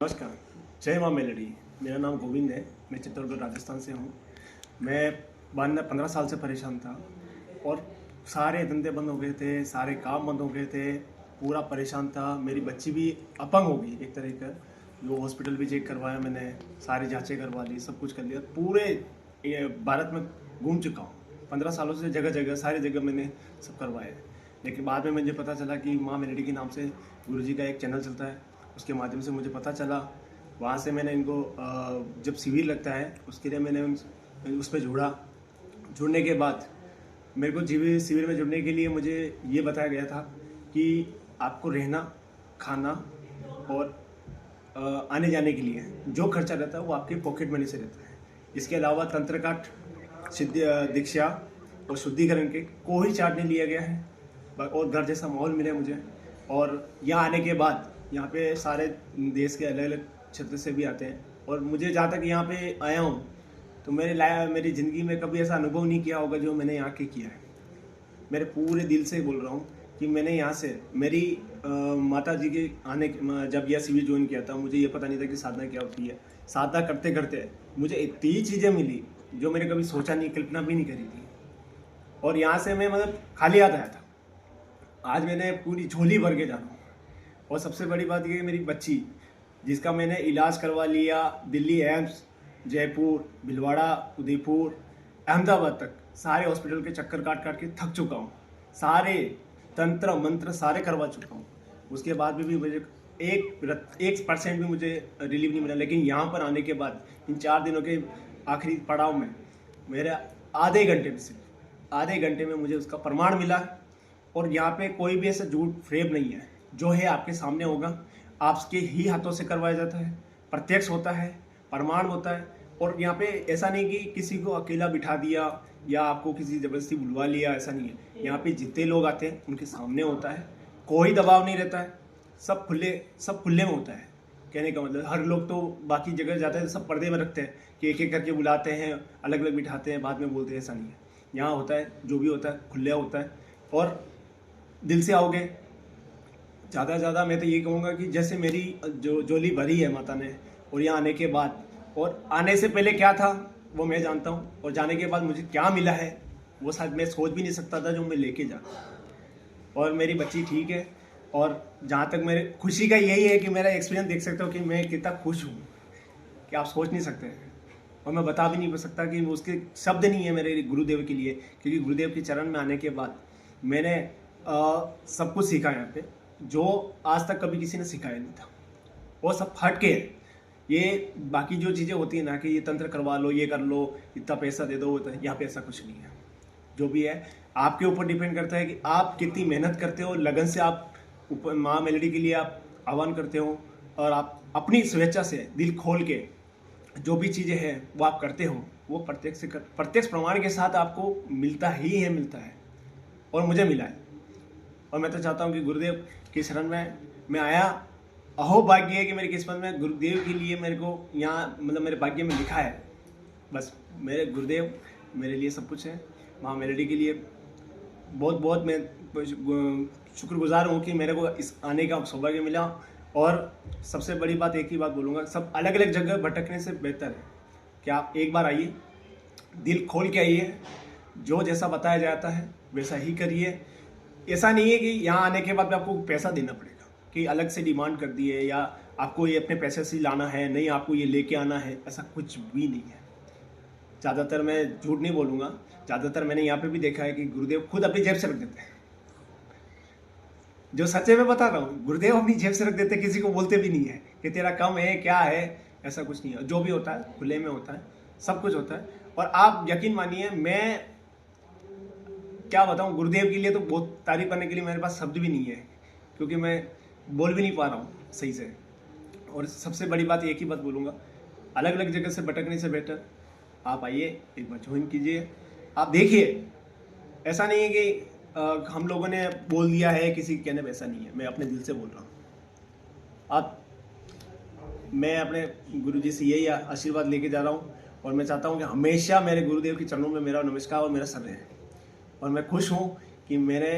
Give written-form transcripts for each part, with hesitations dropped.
नमस्कार। जय माँ मेलोडी। मेरा नाम गोविंद है। मैं चित्तौड़गढ़ राजस्थान से हूँ। मैं 15 साल से परेशान था और सारे धंधे बंद हो गए थे, सारे काम बंद हो गए थे, पूरा परेशान था। मेरी बच्ची भी अपंग हो गई एक तरह का। जो हॉस्पिटल भी चेक करवाया मैंने, सारी जांचें करवा ली, सब कुछ कर लिया। पूरे ये भारत में घूम चुका हूँ। 15 सालों से जगह जगह सारी जगह मैंने सब करवाया। लेकिन बाद में मुझे पता चला कि माँ मेलोडी के नाम से गुरुजी का एक चैनल चलता है। उसके माध्यम से मुझे पता चला। वहाँ से मैंने इनको जब शिविर लगता है उसके लिए मैंने उस पर जुड़ने के बाद मेरे को शिविर में जुड़ने के लिए मुझे ये बताया गया था कि आपको रहना, खाना और आने जाने के लिए जो खर्चा रहता है वो आपके पॉकेट मनी से रहता है। इसके अलावा तंत्र काट, दीक्षा और शुद्धिकरण के कोई चार्ज नहीं लिया गया है और घर जैसा माहौल मिले मुझे। और यहाँ आने के बाद यहाँ पे सारे देश के अलग अलग क्षेत्र से भी आते हैं और मुझे जहाँ तक यहाँ पे आया हूँ तो मेरी ज़िंदगी में कभी ऐसा अनुभव नहीं किया होगा जो मैंने यहाँ के किया है। मेरे पूरे दिल से बोल रहा हूँ कि मैंने यहाँ से मेरी माता जी के जब यह शिविर ज्वाइन किया था, मुझे ये पता नहीं था कि साधना क्या होती है। साधना करते करते मुझे इतनी चीज़ें मिली जो मैंने कभी सोचा नहीं, कल्पना भी नहीं करी थी। और यहाँ से मैं खाली हाथ आया था। आज मैंने पूरी झोली भर के जाना हूँ। और सबसे बड़ी बात ये है, मेरी बच्ची जिसका मैंने इलाज करवा लिया दिल्ली एम्स, जयपुर, भीलवाड़ा, उदयपुर, अहमदाबाद तक सारे हॉस्पिटल के चक्कर काट काट के थक चुका हूँ। सारे तंत्र मंत्र सारे करवा चुका हूँ। उसके बाद भी मुझे 1% भी मुझे रिलीफ नहीं मिला। लेकिन यहाँ पर आने के बाद इन 4 दिनों के आखिरी पड़ाव में मेरे आधे घंटे में मुझे उसका प्रमाण मिला। और यहाँ पे कोई भी ऐसा झूठ फ्रेब नहीं है। जो है आपके सामने होगा, आपके ही हाथों से करवाया जाता है, प्रत्यक्ष होता है, प्रमाण होता है। और यहाँ पे ऐसा नहीं कि किसी को अकेला बिठा दिया या आपको किसी जबरदस्ती बुलवा लिया, ऐसा नहीं है। यहाँ पे जितने लोग आते हैं उनके सामने होता है, कोई दबाव नहीं रहता है, सब खुले में होता है। कहने का मतलब हर लोग तो बाकी जगह जाते हैं सब पर्दे में रखते हैं कि एक एक करके बुलाते हैं, अलग अलग बिठाते हैं, बाद में बोलते हैं, ऐसा नहीं है। यहाँ होता है, जो भी होता है खुला होता है। और दिल से आओगे ज़्यादा से ज़्यादा मैं तो ये कहूँगा कि जैसे मेरी जो झोली भरी है माता ने, और यहाँ आने के बाद और आने से पहले क्या था वो मैं जानता हूँ, और जाने के बाद मुझे क्या मिला है वो शायद मैं सोच भी नहीं सकता था जो मैं लेके जा। और मेरी बच्ची ठीक है। और जहाँ तक मेरे खुशी का यही है कि मेरा एक्सपीरियंस देख सकते हो कि मैं कितना खुश हूँ कि आप सोच नहीं सकते। और मैं बता भी नहीं सकता कि उसके शब्द नहीं है मेरे गुरुदेव के लिए, क्योंकि गुरुदेव के चरण में आने के बाद मैंने सब कुछ सीखा यहाँ पे जो आज तक कभी किसी ने सिखाया नहीं था। वो सब हट के ये बाकी जो चीज़ें होती है ना कि ये तंत्र करवा लो, ये कर लो, इतना पैसा दे दो, यहाँ पे ऐसा कुछ नहीं है। जो भी है आपके ऊपर डिपेंड करता है कि आप कितनी मेहनत करते हो, लगन से आप ऊपर माँ मेलोडी के लिए आप आह्वान करते हो और आप अपनी स्वेच्छा से दिल खोल के जो भी चीज़ें हैं वो आप करते हो, वो प्रत्यक्ष प्रमाण के साथ आपको मिलता है। और मुझे मिला है। और मैं तो चाहता हूँ कि गुरुदेव की शरण में मैं आया। अहो भाग्य है कि मेरी किस्मत में गुरुदेव के लिए मेरे को यहाँ मेरे भाग्य में लिखा है। बस मेरे गुरुदेव मेरे लिए सब कुछ है। माँ मेलोडी के लिए बहुत बहुत मैं शुक्रगुजार हूँ कि मेरे को इस आने का सौभाग्य मिला। और सबसे बड़ी बात एक ही बात बोलूँगा, सब अलग अलग जगह भटकने से बेहतर है कि आप एक बार आइए, दिल खोल के आइए, जो जैसा बताया जाता है वैसा ही करिए। ऐसा नहीं है कि यहाँ आने के बाद आपको पैसा देना पड़ेगा कि अलग से डिमांड कर दिए या आपको ये अपने पैसे से लाना है, नहीं आपको ये लेके आना है, ऐसा कुछ भी नहीं है। ज़्यादातर मैं झूठ नहीं बोलूँगा, ज़्यादातर मैंने यहाँ पे भी देखा है कि गुरुदेव खुद अपनी जेब से रख देते हैं। जो सच्चे में बता रहा हूँ, गुरुदेव अपनी जेब से रख देते, किसी को बोलते भी नहीं है कि तेरा कम है क्या है, ऐसा कुछ नहीं है। जो भी होता है खुले में होता है, सब कुछ होता है। और आप यकीन मानिए, मैं क्या बताऊं, गुरुदेव के लिए तो बहुत तारीफ करने के लिए मेरे पास शब्द भी नहीं है, क्योंकि मैं बोल भी नहीं पा रहा हूँ सही से। और सबसे बड़ी बात एक ही बात बोलूँगा, अलग अलग जगह से भटकने से बेटर आप आइए, एक बार ज्वाइन कीजिए, आप देखिए। ऐसा नहीं है कि हम लोगों ने बोल दिया है किसी के कहने, वैसा नहीं है। मैं अपने दिल से बोल रहा हूँ। मैं अपने गुरुजी से यही आशीर्वाद लेके जा रहा हूँ। और मैं चाहता हूँ कि हमेशा मेरे गुरुदेव के चरणों में मेरा नमस्कार और मेरा सर रहे। और मैं खुश हूँ कि मैंने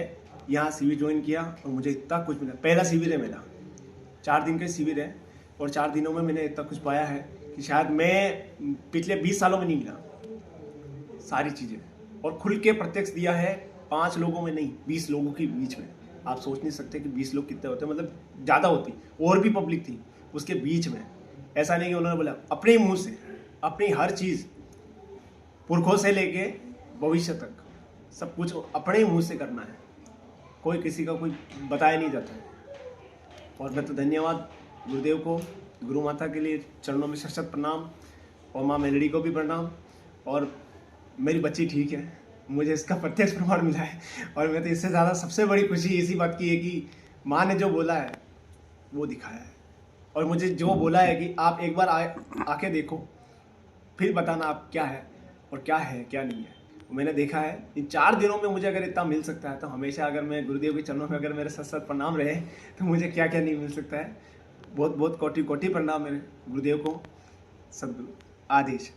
यहाँ शिविर ज्वाइन किया और मुझे इतना कुछ मिला। पहला शिविर है मेरा, 4 दिन का शिविर है। और 4 दिनों में मैंने इतना कुछ पाया है कि शायद मैं पिछले 20 सालों में नहीं मिला सारी चीज़ें। और खुल के प्रत्यक्ष दिया है 5 लोगों में नहीं, 20 लोगों के बीच में। आप सोच नहीं सकते कि 20 लोग कितने होते, मतलब ज़्यादा होती और भी पब्लिक थी उसके बीच में। ऐसा नहीं कि उन्होंने बोला, अपने मुंह से अपनी हर चीज़ पुरखों से लेके भविष्य तक सब कुछ अपने मुंह से करना है, कोई किसी का कोई बताया नहीं जाता है। और मैं तो धन्यवाद गुरुदेव को, गुरु माता के लिए चरणों में शत प्रणाम, और माँ मेलडी को भी प्रणाम। और मेरी बच्ची ठीक है, मुझे इसका प्रत्यक्ष प्रमाण मिला है। और मैं तो इससे ज़्यादा सबसे बड़ी खुशी इसी बात की है कि माँ ने जो बोला है वो दिखाया है, और मुझे जो बोला है कि आप एक बार आके देखो, फिर बताना आप क्या है और क्या है क्या नहीं है। मैंने देखा है इन 4 दिनों में मुझे अगर इतना मिल सकता है तो हमेशा अगर मैं गुरुदेव के चरणों में अगर मेरे सत सत प्रणाम रहे तो मुझे क्या क्या नहीं मिल सकता है। बहुत बहुत कोटि कोटि प्रणाम मेरे गुरुदेव को। सद्गुरु आदेश।